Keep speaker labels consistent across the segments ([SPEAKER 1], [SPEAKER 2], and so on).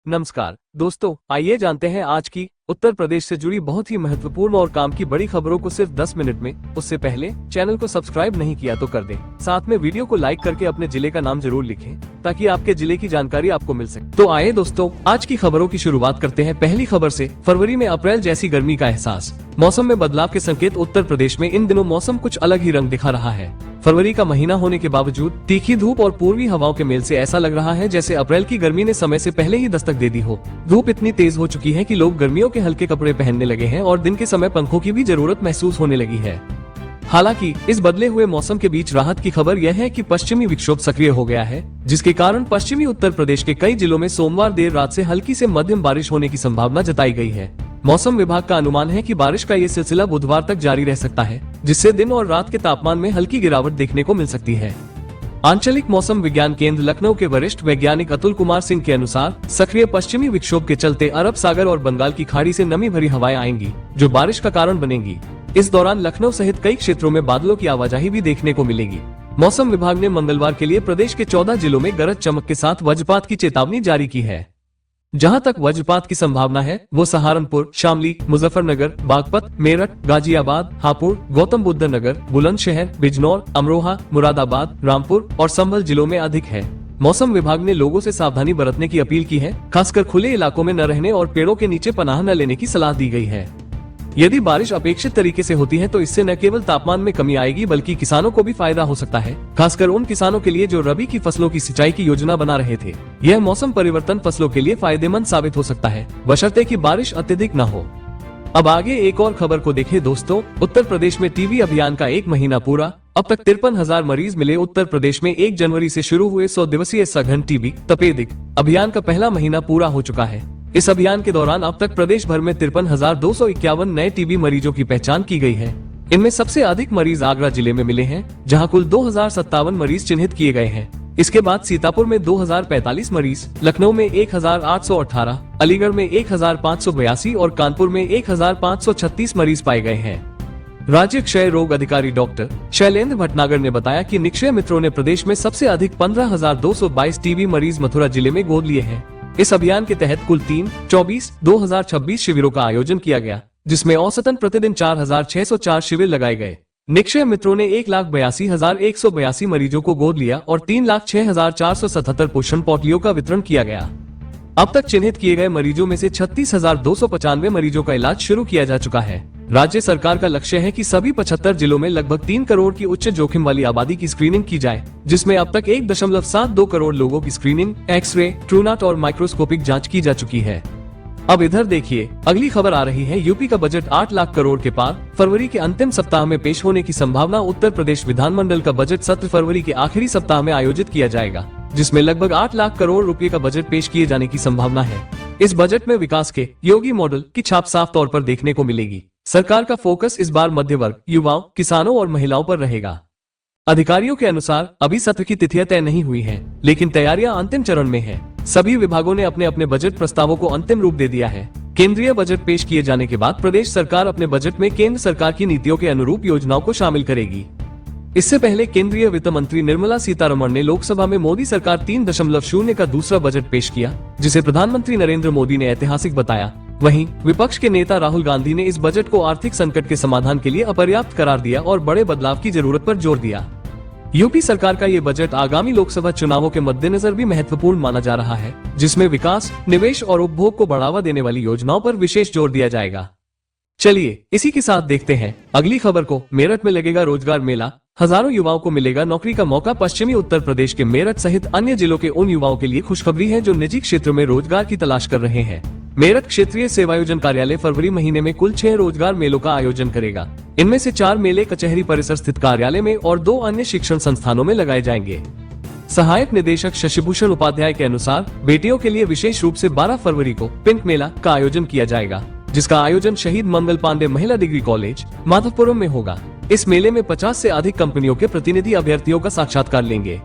[SPEAKER 1] नमस्कार दोस्तों, आइए जानते हैं आज की उत्तर प्रदेश से जुड़ी बहुत ही महत्वपूर्ण और काम की बड़ी खबरों को सिर्फ 10 मिनट में। उससे पहले चैनल को सब्सक्राइब नहीं किया तो कर दें। साथ में वीडियो को लाइक करके अपने जिले का नाम जरूर लिखें ताकि आपके जिले की जानकारी आपको मिल सके। तो आइए दोस्तों, आज की खबरों की शुरुआत करते हैं पहली खबर से। फरवरी में अप्रैल जैसी गर्मी का एहसास, मौसम में बदलाव के संकेत। उत्तर प्रदेश में इन दिनों मौसम कुछ अलग ही रंग दिखा रहा है। फरवरी का महीना होने के बावजूद तीखी धूप और पूर्वी हवाओं के मेल से ऐसा लग रहा है जैसे अप्रैल की गर्मी ने समय से पहले ही दस्तक दे दी हो। धूप इतनी तेज हो चुकी है कि लोग गर्मियों के हल्के कपड़े पहनने लगे हैं और दिन के समय पंखों की भी जरूरत महसूस होने लगी है। हालांकि इस बदले हुए मौसम के बीच राहत की खबर यह है कि पश्चिमी विक्षोभ सक्रिय हो गया है, जिसके कारण पश्चिमी उत्तर प्रदेश के कई जिलों में सोमवार देर रात से हल्की से मध्यम बारिश होने की संभावना जताई गई है। मौसम विभाग का अनुमान है कि बारिश का ये सिलसिला बुधवार तक जारी रह सकता है, जिससे दिन और रात के तापमान में हल्की गिरावट देखने को मिल सकती है। आंचलिक मौसम विज्ञान केंद्र लखनऊ के वरिष्ठ वैज्ञानिक अतुल कुमार सिंह के अनुसार सक्रिय पश्चिमी विक्षोभ के चलते अरब सागर और बंगाल की खाड़ी से नमी भरी हवाएं आएंगी, जो बारिश का कारण बनेंगी। इस दौरान लखनऊ सहित कई क्षेत्रों में बादलों की आवाजाही भी देखने को मिलेगी। मौसम विभाग ने मंगलवार के लिए प्रदेश के 14 जिलों में गरज चमक के साथ वज्रपात की चेतावनी जारी की है। जहां तक वज्रपात की संभावना है वो सहारनपुर, शामली, मुजफ्फरनगर, बागपत, मेरठ, गाजियाबाद, हापुड़, गौतम बुद्ध नगर, बुलंदशहर, बिजनौर, अमरोहा, मुरादाबाद, रामपुर और संभल जिलों में अधिक है। मौसम विभाग ने लोगों से सावधानी बरतने की अपील की है, खासकर खुले इलाकों में न रहने और पेड़ों के नीचे पनाह न लेने की सलाह दी गई है। यदि बारिश अपेक्षित तरीके से होती है तो इससे न केवल तापमान में कमी आएगी बल्कि किसानों को भी फायदा हो सकता है, खासकर उन किसानों के लिए जो रबी की फसलों की सिंचाई की योजना बना रहे थे। यह मौसम परिवर्तन फसलों के लिए फायदेमंद साबित हो सकता है, बशर्ते कि बारिश अत्यधिक न हो। अब आगे एक और खबर को देखें दोस्तों। उत्तर प्रदेश में टीबी अभियान का 1 महीना पूरा। अब तक 53,000 मरीज मिले। उत्तर प्रदेश में 1 जनवरी से शुरू हुए 100 दिवसीय सघन टीबी तपेदिक अभियान का पहला महीना पूरा हो चुका है। इस अभियान के दौरान अब तक प्रदेश भर में 53,251 नए टीबी मरीजों की पहचान की गई है। इनमें सबसे अधिक मरीज आगरा जिले में मिले हैं, जहां कुल 2,057 मरीज चिन्हित किए गए हैं। इसके बाद सीतापुर में 2,045 मरीज, लखनऊ में 1,818, अलीगढ़ में 1,582 और कानपुर में 1,536 मरीज पाए गए हैं। राज्य क्षय रोग अधिकारी डॉक्टर शैलेंद्र भटनागर ने बताया कि निक्षय मित्रों ने प्रदेश में सबसे अधिक 15,222 टीबी मरीज मथुरा जिले में गोद लिए हैं। इस अभियान के तहत कुल 3-24-2026 शिविरों का आयोजन किया गया, जिसमें औसतन प्रतिदिन 4,604 शिविर लगाए गए। निक्षय मित्रों ने 1,82,182 मरीजों को गोद लिया और 3,06,477 पोषण पोटलियों का वितरण किया गया। अब तक चिन्हित किए गए मरीजों में से 36,295 मरीजों का इलाज शुरू किया जा चुका है। राज्य सरकार का लक्ष्य है कि सभी 75 जिलों में लगभग 3 करोड़ की उच्च जोखिम वाली आबादी की स्क्रीनिंग की जाए, जिसमें अब तक 1.72 करोड़ लोगों की स्क्रीनिंग, एक्सरे, ट्रूनाट और माइक्रोस्कोपिक जांच की जा चुकी है। अब इधर देखिए, अगली खबर आ रही है। यूपी का बजट 8 लाख करोड़ के पार। फरवरी के अंतिम सप्ताह में पेश होने की संभावना। उत्तर प्रदेश विधानमंडल का बजट सत्र फरवरी के आखिरी सप्ताह में आयोजित किया जाएगा, जिसमें लगभग 8 लाख करोड़ रुपए का बजट पेश किए जाने की संभावना है। इस बजट में विकास के योगी मॉडल की छाप साफ तौर पर देखने को मिलेगी। सरकार का फोकस इस बार मध्य वर्ग, युवाओं, किसानों और महिलाओं पर रहेगा। अधिकारियों के अनुसार अभी सत्र की तिथियां तय नहीं हुई हैं, लेकिन तैयारियां अंतिम चरण में हैं। सभी विभागों ने अपने अपने बजट प्रस्तावों को अंतिम रूप दे दिया है। केंद्रीय बजट पेश किए जाने के बाद प्रदेश सरकार अपने बजट में केंद्र सरकार की नीतियों के अनुरूप योजनाओं को शामिल करेगी। इससे पहले केंद्रीय वित्त मंत्री निर्मला सीतारमण ने लोकसभा में मोदी सरकार 3.0 का दूसरा बजट पेश किया, जिसे प्रधानमंत्री नरेंद्र मोदी ने ऐतिहासिक बताया। वहीं विपक्ष के नेता राहुल गांधी ने इस बजट को आर्थिक संकट के समाधान के लिए अपर्याप्त करार दिया और बड़े बदलाव की जरूरत पर जोर दिया। यूपी सरकार का ये बजट आगामी लोकसभा चुनावों के मद्देनजर भी महत्वपूर्ण माना जा रहा है, जिसमें विकास, निवेश और उपभोग को बढ़ावा देने वाली योजनाओं पर विशेष जोर दिया जाएगा। चलिए इसी के साथ देखते हैं अगली खबर को। मेरठ में लगेगा रोजगार मेला, हजारों युवाओं को मिलेगा नौकरी का मौका। पश्चिमी उत्तर प्रदेश के मेरठ सहित अन्य जिलों के उन युवाओं के लिए खुशखबरी है जो निजी क्षेत्र में रोजगार की तलाश कर रहे हैं। मेरठ क्षेत्रीय सेवायोजन कार्यालय फरवरी महीने में कुल 6 रोजगार मेलों का आयोजन करेगा। इनमें से 4 मेले कचहरी परिसर स्थित कार्यालय में और 2 अन्य शिक्षण संस्थानों में लगाए जाएंगे। सहायक निदेशक शशिभूषण उपाध्याय के अनुसार बेटियों के लिए विशेष रूप से 12 फरवरी को पिंक मेला का आयोजन किया जाएगा, जिसका आयोजन शहीद मंगल पांडे महिला डिग्री कॉलेज माधवपुरम में होगा। इस मेले में 50 से अधिक कंपनियों के प्रतिनिधि अभ्यर्थियों का साक्षात्कार लेंगे।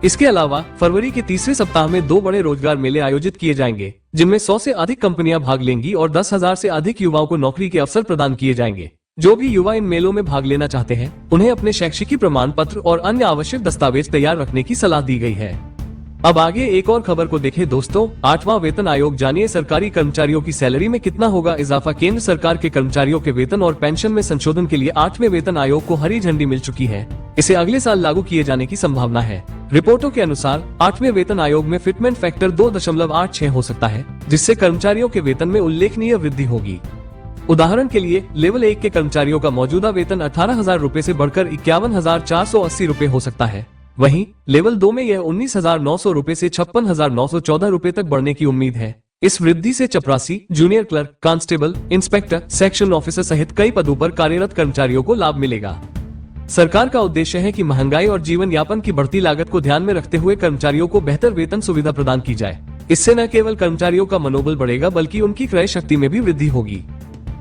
[SPEAKER 1] इसके अलावा फरवरी के तीसरे सप्ताह में 2 बड़े रोजगार मेले आयोजित किए जाएंगे, जिनमें 100 से अधिक कंपनियां भाग लेंगी और 10,000 से अधिक युवाओं को नौकरी के अवसर प्रदान किए जाएंगे। जो भी युवा इन मेलों में भाग लेना चाहते हैं, उन्हें अपने शैक्षिक प्रमाण पत्र और अन्य आवश्यक दस्तावेज तैयार रखने की सलाह दी गई है। अब आगे एक और खबर को देखें दोस्तों। 8वां वेतन आयोग, जानिए सरकारी कर्मचारियों की सैलरी में कितना होगा इजाफा। केंद्र सरकार के कर्मचारियों के वेतन और पेंशन में संशोधन के लिए 8वें वेतन आयोग को हरी झंडी मिल चुकी है। इसे अगले साल लागू किए जाने की संभावना है। रिपोर्टों के अनुसार 8वें वेतन आयोग में फिटमेंट फैक्टर 2.86 हो सकता है, जिससे कर्मचारियों के वेतन में उल्लेखनीय वृद्धि होगी। उदाहरण के लिए लेवल 1 के कर्मचारियों का मौजूदा वेतन 18,000 रूपए से बढ़कर 51,480 रूपए हो सकता है। वहीं लेवल 2 में यह 19,900 रूपए से 56,914 रूपए तक बढ़ने की उम्मीद है। इस वृद्धि से चपरासी, junior clerk, constable, inspector, section officer सहित कई पदों पर कार्यरत कर्मचारियों को लाभ मिलेगा। सरकार का उद्देश्य है कि महंगाई और जीवन यापन की बढ़ती लागत को ध्यान में रखते हुए कर्मचारियों को बेहतर वेतन सुविधा प्रदान की जाए। इससे न केवल कर्मचारियों का मनोबल बढ़ेगा बल्कि उनकी क्रय शक्ति में भी वृद्धि होगी।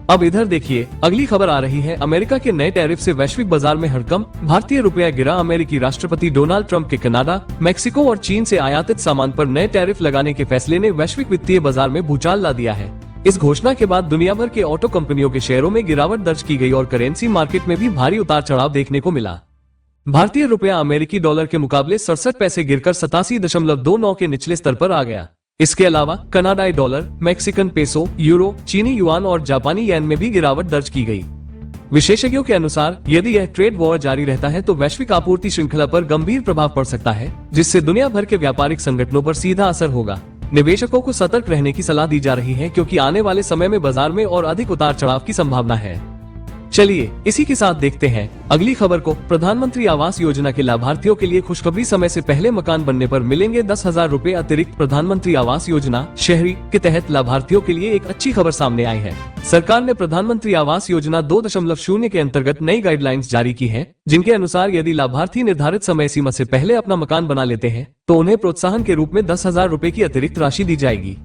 [SPEAKER 1] अब इधर देखिए, अगली खबर आ रही है। अमेरिका के नए टैरिफ से वैश्विक बाजार में हड़कंप, भारतीय रुपया गिरा। अमेरिकी राष्ट्रपति डोनाल्ड ट्रंप के कनाडा, मेक्सिको और चीन से आयातित सामान पर नए टैरिफ लगाने के फैसले ने वैश्विक वित्तीय बाजार में भूचाल ला दिया है। इस घोषणा के बाद दुनिया भर के ऑटो कंपनियों के शेयरों में गिरावट दर्ज की गई और करेंसी मार्केट में भी भारी उतार चढ़ाव देखने को मिला। भारतीय रुपया अमेरिकी डॉलर के मुकाबले 67 पैसे गिरकर 87.29 के निचले स्तर पर आ गया। इसके अलावा कनाडाई डॉलर, मैक्सिकन पेसो, यूरो, चीनी युआन और जापानी येन में भी गिरावट दर्ज की गई। विशेषज्ञों के अनुसार यदि यह ट्रेड वॉर जारी रहता है तो वैश्विक आपूर्ति श्रृंखला पर गंभीर प्रभाव पड़ सकता है, जिससे दुनिया भर के व्यापारिक संगठनों पर सीधा असर होगा। निवेशकों को सतर्क रहने की सलाह दी जा रही है, क्योंकि आने वाले समय में बाजार में और अधिक उतार चढ़ाव की संभावना है। चलिए इसी के साथ देखते हैं अगली खबर को। प्रधानमंत्री आवास योजना के लाभार्थियों के लिए खुशखबरी, समय से पहले मकान बनने पर मिलेंगे 10,000 रूपए अतिरिक्त। प्रधानमंत्री आवास योजना शहरी के तहत लाभार्थियों के लिए एक अच्छी खबर सामने आई है। सरकार ने प्रधानमंत्री आवास योजना 2.0 के अंतर्गत नई गाइडलाइंस जारी की है, जिनके अनुसार यदि लाभार्थी निर्धारित समय सीमा से पहले अपना मकान बना लेते हैं तो उन्हें प्रोत्साहन के रूप में 10,000 रूपए की अतिरिक्त राशि दी जाएगी।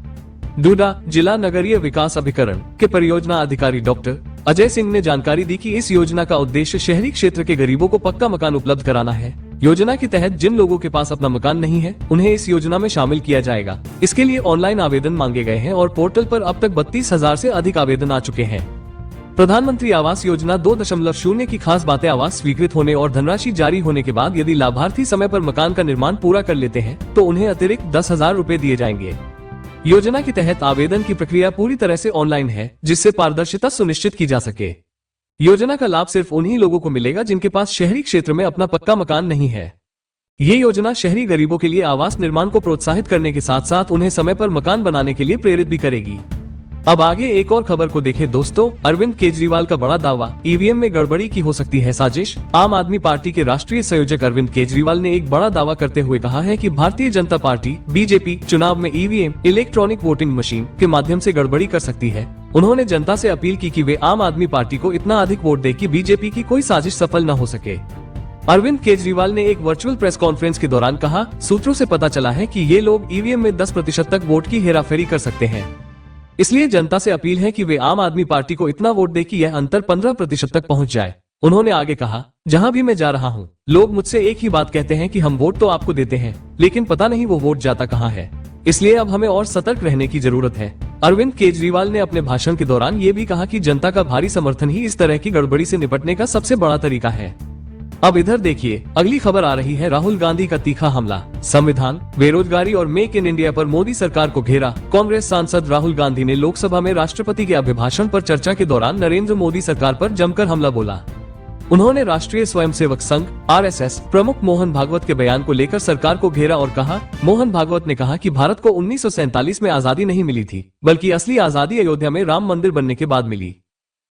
[SPEAKER 1] डूडा जिला नगरीय विकास अभिकरण के परियोजना अधिकारी डॉक्टर अजय सिंह ने जानकारी दी कि इस योजना का उद्देश्य शहरी क्षेत्र के गरीबों को पक्का मकान उपलब्ध कराना है। योजना के तहत जिन लोगों के पास अपना मकान नहीं है उन्हें इस योजना में शामिल किया जाएगा। इसके लिए ऑनलाइन आवेदन मांगे गए हैं और पोर्टल पर अब तक 32,000 से अधिक आवेदन आ चुके हैं। प्रधानमंत्री आवास योजना 2.0 की खास बातें, आवास स्वीकृत होने और धनराशि जारी होने के बाद यदि लाभार्थी समय पर मकान का निर्माण पूरा कर लेते हैं तो उन्हें अतिरिक्त 10,000 रूपए दिए जाएंगे। योजना के तहत आवेदन की प्रक्रिया पूरी तरह से ऑनलाइन है, जिससे पारदर्शिता सुनिश्चित की जा सके। योजना का लाभ सिर्फ उन्हीं लोगों को मिलेगा जिनके पास शहरी क्षेत्र में अपना पक्का मकान नहीं है। ये योजना शहरी गरीबों के लिए आवास निर्माण को प्रोत्साहित करने के साथ साथ उन्हें समय पर मकान बनाने के लिए प्रेरित भी करेगी। अब आगे एक और खबर को देखें दोस्तों। अरविंद केजरीवाल का बड़ा दावा, ईवीएम में गड़बड़ी की हो सकती है साजिश। आम आदमी पार्टी के राष्ट्रीय संयोजक अरविंद केजरीवाल ने एक बड़ा दावा करते हुए कहा है कि भारतीय जनता पार्टी बीजेपी चुनाव में ईवीएम इलेक्ट्रॉनिक वोटिंग मशीन के माध्यम से गड़बड़ी कर सकती है। उन्होंने जनता से अपील की कि वे आम आदमी पार्टी को इतना अधिक वोट दे कि बीजेपी की कोई साजिश सफल न हो सके। अरविंद केजरीवाल ने एक वर्चुअल प्रेस कॉन्फ्रेंस के दौरान कहा, सूत्रों से पता चला है कि ये लोग ईवीएम में 10% तक वोट की हेराफेरी कर सकते हैं। इसलिए जनता से अपील है कि वे आम आदमी पार्टी को इतना वोट दे कि यह अंतर 15% तक पहुंच जाए। उन्होंने आगे कहा, जहां भी मैं जा रहा हूं, लोग मुझसे एक ही बात कहते हैं कि हम वोट तो आपको देते हैं, लेकिन पता नहीं वो वोट जाता कहां है। इसलिए अब हमें और सतर्क रहने की जरूरत है। अरविंद केजरीवाल ने अपने भाषण के दौरान ये भी कहा कि जनता का भारी समर्थन ही इस तरह की गड़बड़ी से निपटने का सबसे बड़ा तरीका है। अब इधर देखिए, अगली खबर आ रही है। राहुल गांधी का तीखा हमला, संविधान, बेरोजगारी और मेक इन इंडिया पर मोदी सरकार को घेरा। कांग्रेस सांसद राहुल गांधी ने लोकसभा में राष्ट्रपति के अभिभाषण पर चर्चा के दौरान नरेंद्र मोदी सरकार पर जमकर हमला बोला। उन्होंने राष्ट्रीय स्वयंसेवक संघ (आरएसएस) प्रमुख मोहन भागवत के बयान को लेकर सरकार को घेरा और कहा, मोहन भागवत ने कहा कि भारत को 1947 में आजादी नहीं मिली थी, बल्कि असली आजादी अयोध्या में राम मंदिर बनने के बाद मिली।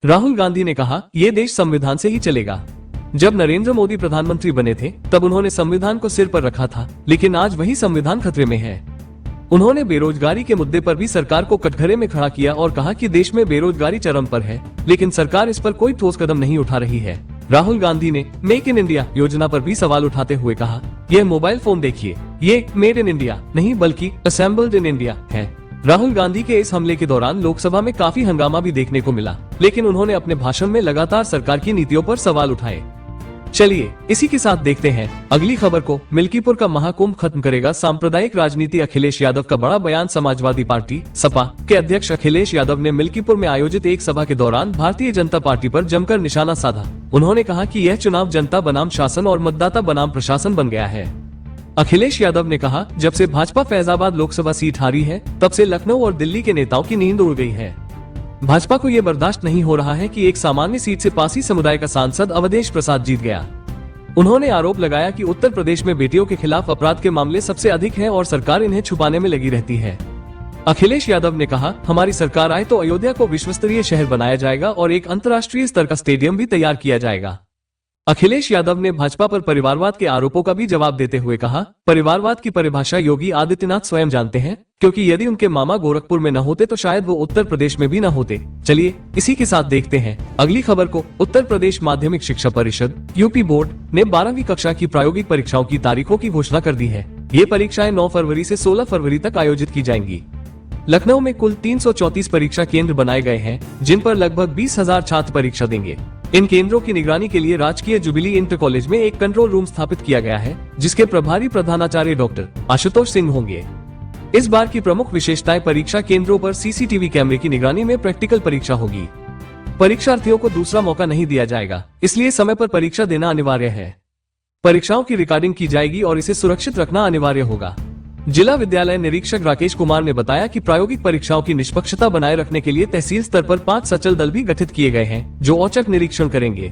[SPEAKER 1] राहुल गांधी ने कहा, ये देश संविधान से ही चलेगा। जब नरेंद्र मोदी प्रधानमंत्री बने थे तब उन्होंने संविधान को सिर पर रखा था, लेकिन आज वही संविधान खतरे में है। उन्होंने बेरोजगारी के मुद्दे पर भी सरकार को कटघरे में खड़ा किया और कहा कि देश में बेरोजगारी चरम पर है, लेकिन सरकार इस पर कोई ठोस कदम नहीं उठा रही है। राहुल गांधी ने मेक इन इंडिया योजना पर भी सवाल उठाते हुए कहा, यह मोबाइल फोन देखिए, ये मेड इन इंडिया नहीं बल्कि असेंबल्ड इन इंडिया है। राहुल गांधी के इस हमले के दौरान लोकसभा में काफी हंगामा भी देखने को मिला, लेकिन उन्होंने अपने भाषण में लगातार सरकार की नीतियों पर सवाल उठाए। चलिए इसी के साथ देखते हैं अगली खबर को। मिल्कीपुर का महाकुंभ खत्म करेगा सांप्रदायिक राजनीति, अखिलेश यादव का बड़ा बयान। समाजवादी पार्टी सपा के अध्यक्ष अखिलेश यादव ने मिल्कीपुर में आयोजित एक सभा के दौरान भारतीय जनता पार्टी पर जमकर निशाना साधा। उन्होंने कहा कि यह चुनाव जनता बनाम शासन और मतदाता बनाम प्रशासन बन गया है। अखिलेश यादव ने कहा, जब से भाजपा फैजाबाद लोकसभा सीट हारी है तब से लखनऊ और दिल्ली के नेताओं की नींद उड़ गई है। भाजपा को ये बर्दाश्त नहीं हो रहा है कि एक सामान्य सीट से पासी समुदाय का सांसद अवधेश प्रसाद जीत गया। उन्होंने आरोप लगाया कि उत्तर प्रदेश में बेटियों के खिलाफ अपराध के मामले सबसे अधिक हैं और सरकार इन्हें छुपाने में लगी रहती है। अखिलेश यादव ने कहा, हमारी सरकार आए तो अयोध्या को विश्वस्तरीय शहर बनाया जाएगा और एक अंतर्राष्ट्रीय स्तर का स्टेडियम भी तैयार किया जाएगा। अखिलेश यादव ने भाजपा पर परिवारवाद के आरोपों का भी जवाब देते हुए कहा, परिवारवाद की परिभाषा योगी आदित्यनाथ स्वयं जानते हैं, क्योंकि यदि उनके मामा गोरखपुर में न होते तो शायद वो उत्तर प्रदेश में भी न होते। चलिए इसी के साथ देखते हैं अगली खबर को। उत्तर प्रदेश माध्यमिक शिक्षा परिषद यूपी बोर्ड ने 12वीं कक्षा की प्रायोगिक परीक्षाओं की तारीखों की घोषणा कर दी है। ये परीक्षाएं 9 फरवरी से 16 फरवरी तक आयोजित की जाएंगी। लखनऊ में कुल 334 परीक्षा केंद्र बनाए गए हैं, जिन पर लगभग 20,000 छात्र परीक्षा देंगे। इन केंद्रों की निगरानी के लिए राजकीय जुबिली इंटर कॉलेज में एक कंट्रोल रूम स्थापित किया गया है, जिसके प्रभारी प्रधानाचार्य डॉक्टर आशुतोष सिंह होंगे। इस बार की प्रमुख विशेषताएं परीक्षा केंद्रों पर सीसीटीवी कैमरे की निगरानी में प्रैक्टिकल परीक्षा होगी। परीक्षार्थियों को दूसरा मौका नहीं दिया जाएगा, इसलिए समय पर परीक्षा देना अनिवार्य है। परीक्षाओं की रिकॉर्डिंग की जाएगी और इसे सुरक्षित रखना अनिवार्य होगा। जिला विद्यालय निरीक्षक राकेश कुमार ने बताया कि प्रायोगिक परीक्षाओं की निष्पक्षता बनाए रखने के लिए तहसील स्तर पर 5 सचल दल भी गठित किए गए हैं, जो औचक निरीक्षण करेंगे।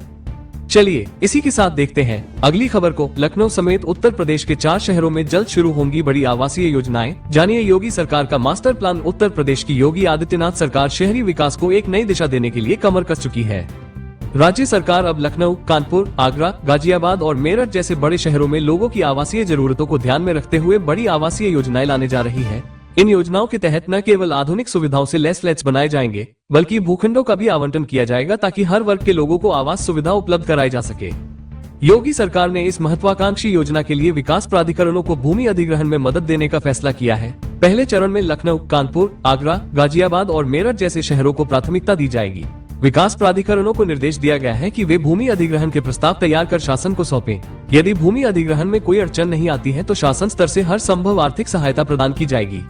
[SPEAKER 1] चलिए इसी के साथ देखते हैं अगली खबर को। लखनऊ समेत उत्तर प्रदेश के 4 शहरों में जल्द शुरू होंगी बड़ी आवासीय योजनाएं। जानिए योगी सरकार का मास्टर प्लान। उत्तर प्रदेश की योगी आदित्यनाथ सरकार शहरी विकास को एक नई दिशा देने के लिए कमर कस चुकी है। राज्य सरकार अब लखनऊ, कानपुर, आगरा, गाजियाबाद और मेरठ जैसे बड़े शहरों में लोगों की आवासीय जरूरतों को ध्यान में रखते हुए बड़ी आवासीय योजनाएं लाने जा रही है। इन योजनाओं के तहत न केवल आधुनिक सुविधाओं से लैस फ्लैट्स बनाए जाएंगे, बल्कि भूखंडों का भी आवंटन किया जाएगा ताकि हर वर्ग के लोगों को आवास सुविधा उपलब्ध कराई जा सके। योगी सरकार ने इस महत्वाकांक्षी योजना के लिए विकास प्राधिकरणों को भूमि अधिग्रहण में मदद देने का फैसला किया है। पहले चरण में लखनऊ, कानपुर, आगरा, गाजियाबाद और मेरठ जैसे शहरों को प्राथमिकता दी जाएगी। विकास प्राधिकरणों को निर्देश दिया गया है कि वे भूमि अधिग्रहण के प्रस्ताव तैयार कर शासन को सौंपें। यदि भूमि अधिग्रहण में कोई अड़चन नहीं आती है तो शासन स्तर से हर संभव आर्थिक सहायता प्रदान की जाएगी।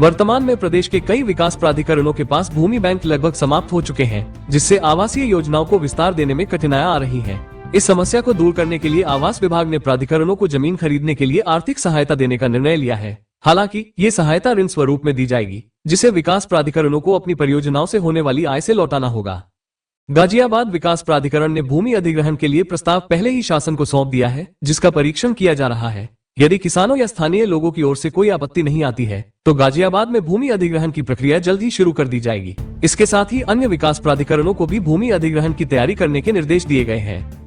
[SPEAKER 1] वर्तमान में प्रदेश के कई विकास प्राधिकरणों के पास भूमि बैंक लगभग समाप्त हो चुके हैं, जिससे आवासीय योजनाओं को विस्तार देने में कठिनाइयां आ रही हैं। इस समस्या को दूर करने के लिए आवास विभाग ने प्राधिकरणों को जमीन खरीदने के लिए आर्थिक सहायता देने का निर्णय लिया है। हालांकि ये सहायता ऋण स्वरूप में दी जाएगी, जिसे विकास प्राधिकरणों को अपनी परियोजनाओं से होने वाली आय से लौटाना होगा। गाजियाबाद विकास प्राधिकरण ने भूमि अधिग्रहण के लिए प्रस्ताव पहले ही शासन को सौंप दिया है, जिसका परीक्षण किया जा रहा है। यदि किसानों या स्थानीय लोगों की ओर से कोई आपत्ति नहीं आती है तो गाजियाबाद में भूमि अधिग्रहण की प्रक्रिया जल्द ही शुरू कर दी जाएगी। इसके साथ ही अन्य विकास प्राधिकरणों को भी भूमि अधिग्रहण की तैयारी करने के निर्देश दिए गए हैं।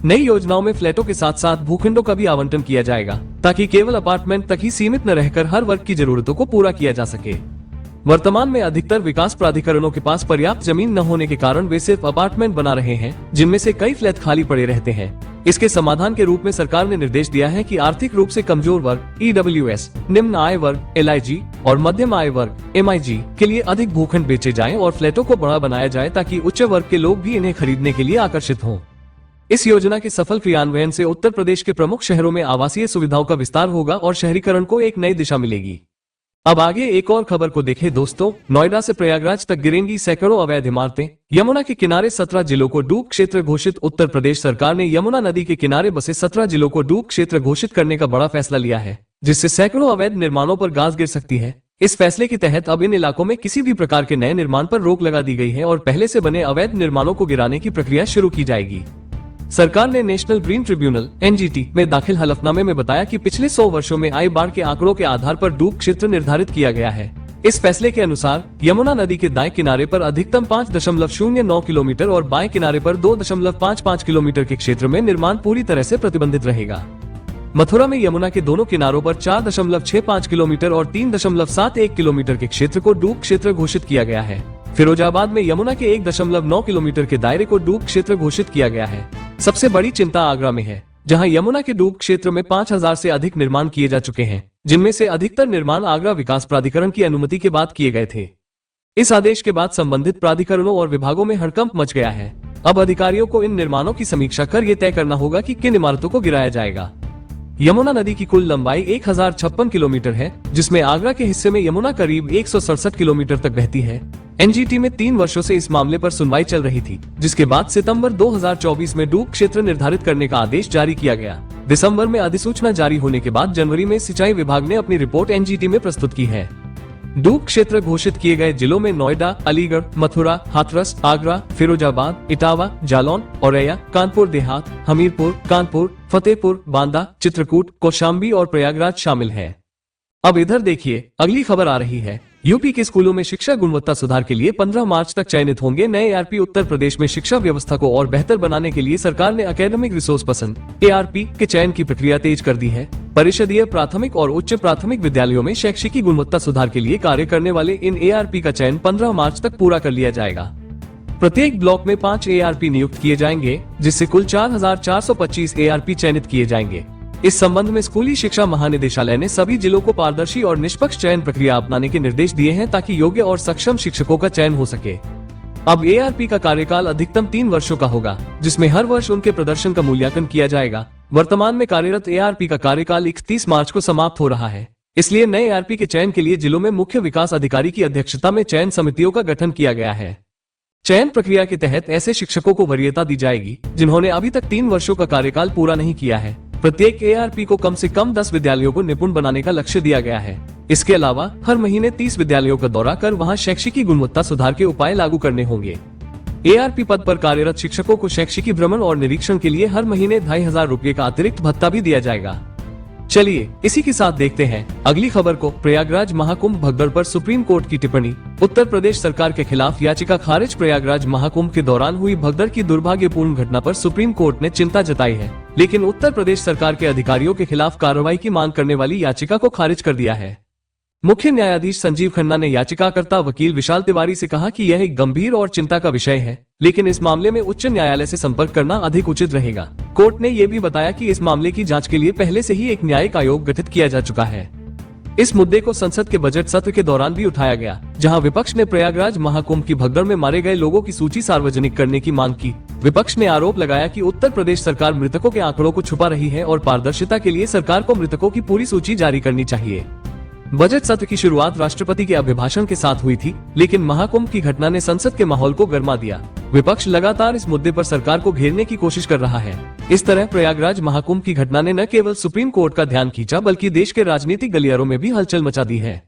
[SPEAKER 1] नई योजनाओं में फ्लैटों के साथ साथ भूखंडों का भी आवंटन किया जाएगा, ताकि केवल अपार्टमेंट तक ही सीमित न रहकर हर वर्ग की जरूरतों को पूरा किया जा सके। वर्तमान में अधिकतर विकास प्राधिकरणों के पास पर्याप्त जमीन न होने के कारण वे सिर्फ अपार्टमेंट बना रहे हैं, जिनमें से कई फ्लैट खाली पड़े रहते हैं। इसके समाधान के रूप में सरकार ने निर्देश दिया है कि आर्थिक रूप से कमजोर वर्ग EWS, निम्न आय वर्ग LIG और मध्यम आय वर्ग MIG के लिए अधिक भूखंड बेचे जाएं और फ्लैटों को बड़ा बनाया जाए, ताकि उच्च वर्ग के लोग भी इन्हें खरीदने के लिए आकर्षित हों। इस योजना के सफल क्रियान्वयन से उत्तर प्रदेश के प्रमुख शहरों में आवासीय सुविधाओं का विस्तार होगा और शहरीकरण को एक नई दिशा मिलेगी। अब आगे एक और खबर को देखें दोस्तों। नोएडा से प्रयागराज तक गिरेंगी सैकड़ों अवैध इमारतें। यमुना के किनारे 17 जिलों को डूब क्षेत्र घोषित। उत्तर प्रदेश सरकार ने यमुना नदी के किनारे बसे 17 जिलों को डूब क्षेत्र घोषित करने का बड़ा फैसला लिया है, जिससे सैकड़ों अवैध निर्माणों पर गाज गिर सकती है। इस फैसले के तहत अब इन इलाकों में किसी भी प्रकार के नए निर्माण पर रोक लगा दी गई है और पहले से बने अवैध निर्माणों को गिराने की प्रक्रिया शुरू की जाएगी। सरकार ने नेशनल ग्रीन ट्रिब्यूनल NGT में दाखिल हलफनामे में बताया कि पिछले 100 वर्षों में आई बाढ़ के आंकड़ों के आधार पर डूब क्षेत्र निर्धारित किया गया है। इस फैसले के अनुसार यमुना नदी के दाएं किनारे पर अधिकतम 5.09 किलोमीटर और बाएं किनारे पर 2.55 किलोमीटर के क्षेत्र में निर्माण पूरी तरह से प्रतिबंधित रहेगा। मथुरा में यमुना के दोनों किनारों पर 4.65 किलोमीटर और 3.71 किलोमीटर के क्षेत्र को डूब क्षेत्र घोषित किया गया है। फिरोजाबाद में यमुना के 1.9 किलोमीटर के दायरे को डूब क्षेत्र घोषित किया गया है। सबसे बड़ी चिंता आगरा में है, जहां यमुना के डूब क्षेत्र में 5000 से अधिक निर्माण किए जा चुके हैं, जिनमें से अधिकतर निर्माण आगरा विकास प्राधिकरण की अनुमति के बाद किए गए थे। इस आदेश के बाद संबंधित प्राधिकरणों और विभागों में हड़कंप मच गया है। अब अधिकारियों को इन निर्माणों की समीक्षा कर ये तय करना होगा कि किन इमारतों को गिराया जाएगा। यमुना नदी की कुल लंबाई 1056 किलोमीटर है, जिसमें आगरा के हिस्से में यमुना करीब 167 किलोमीटर तक बहती है। NGT में 3 वर्षों से इस मामले पर सुनवाई चल रही थी, जिसके बाद सितंबर 2024 में डूब क्षेत्र निर्धारित करने का आदेश जारी किया गया। दिसंबर में अधिसूचना जारी होने के बाद जनवरी में सिंचाई विभाग ने अपनी रिपोर्ट एनजीटी में प्रस्तुत की है। डूब क्षेत्र घोषित किए गए जिलों में नोएडा, अलीगढ़, मथुरा, हाथरस, आगरा, फिरोजाबाद, इटावा, जालौन, औरैया, कानपुर देहात, हमीरपुर, कानपुर, फतेहपुर, बांदा, चित्रकूट, कौशाम्बी और प्रयागराज शामिल है। अब इधर देखिए, अगली खबर आ रही है। यूपी के स्कूलों में शिक्षा गुणवत्ता सुधार के लिए 15 मार्च तक चयनित होंगे नए एआरपी। उत्तर प्रदेश में शिक्षा व्यवस्था को और बेहतर बनाने के लिए सरकार ने एकेडमिक रिसोर्स पर्सन एआरपी के चयन की प्रक्रिया तेज कर दी है। परिषदीय प्राथमिक और उच्च प्राथमिक विद्यालयों में शैक्षिकी गुणवत्ता सुधार के लिए कार्य करने वाले इन एआरपी का चयन 15 मार्च तक पूरा कर लिया जाएगा। प्रत्येक ब्लॉक में 5 एआरपी नियुक्त किए जाएंगे, जिससे कुल 4425 एआरपी चयनित किए जाएंगे। इस संबंध में स्कूली शिक्षा महानिदेशालय ने सभी जिलों को पारदर्शी और निष्पक्ष चयन प्रक्रिया अपनाने के निर्देश दिए हैं, ताकि योग्य और सक्षम शिक्षकों का चयन हो सके। अब एआरपी का कार्यकाल अधिकतम 3 वर्षों का होगा, जिसमें हर वर्ष उनके प्रदर्शन का मूल्यांकन किया जाएगा। वर्तमान में कार्यरत एआरपी का कार्यकाल 31 मार्च को समाप्त हो रहा है। इसलिए नए एआरपी के चयन के लिए जिलों में मुख्य विकास अधिकारी की अध्यक्षता में चयन समितियों का गठन किया गया है। चयन प्रक्रिया के तहत ऐसे शिक्षकों को वरीयता दी जाएगी जिन्होंने अभी तक 3 वर्षों का कार्यकाल पूरा नहीं किया है। प्रत्येक एआरपी को कम से कम 10 विद्यालयों को निपुण बनाने का लक्ष्य दिया गया है। इसके अलावा हर महीने 30 विद्यालयों का दौरा कर वहां शैक्षिकी गुणवत्ता सुधार के उपाय लागू करने होंगे। एआरपी पद पर कार्यरत शिक्षकों को शैक्षिकी भ्रमण और निरीक्षण के लिए हर महीने 2500 रुपये का अतिरिक्त भत्ता भी दिया जाएगा। चलिए इसी के साथ देखते हैं अगली खबर को। प्रयागराज महाकुंभ भगदड़ पर सुप्रीम कोर्ट की टिप्पणी। उत्तर प्रदेश सरकार के खिलाफ याचिका खारिज। प्रयागराज महाकुंभ के दौरान हुई भगदड़ की दुर्भाग्यपूर्ण घटना पर सुप्रीम कोर्ट ने चिंता जताई है, लेकिन उत्तर प्रदेश सरकार के अधिकारियों के खिलाफ कार्रवाई की मांग करने वाली याचिका को खारिज कर दिया है। मुख्य न्यायाधीश संजीव खन्ना ने याचिकाकर्ता वकील विशाल तिवारी से कहा कि यह एक गंभीर और चिंता का विषय है, लेकिन इस मामले में उच्च न्यायालय से संपर्क करना अधिक उचित रहेगा। कोर्ट ने यह भी बताया कि इस मामले की जांच के लिए पहले से ही एक न्यायिक आयोग गठित किया जा चुका है। इस मुद्दे को संसद के बजट सत्र के दौरान भी उठाया गया, जहां विपक्ष ने प्रयागराज महाकुंभ की भगदड़ में मारे गए लोगों की सूची सार्वजनिक करने की मांग की। विपक्ष ने आरोप लगाया कि उत्तर प्रदेश सरकार मृतकों के आंकड़ों को छुपा रही है और पारदर्शिता के लिए सरकार को मृतकों की पूरी सूची जारी करनी चाहिए। बजट सत्र की शुरुआत राष्ट्रपति के अभिभाषण के साथ हुई थी, लेकिन महाकुंभ की घटना ने संसद के माहौल को गरमा दिया। विपक्ष लगातार इस मुद्दे पर सरकार को घेरने की कोशिश कर रहा है। इस तरह प्रयागराज महाकुंभ की घटना ने न केवल सुप्रीम कोर्ट का ध्यान खींचा, बल्कि देश के राजनीतिक गलियारों में भी हलचल मचा दी है।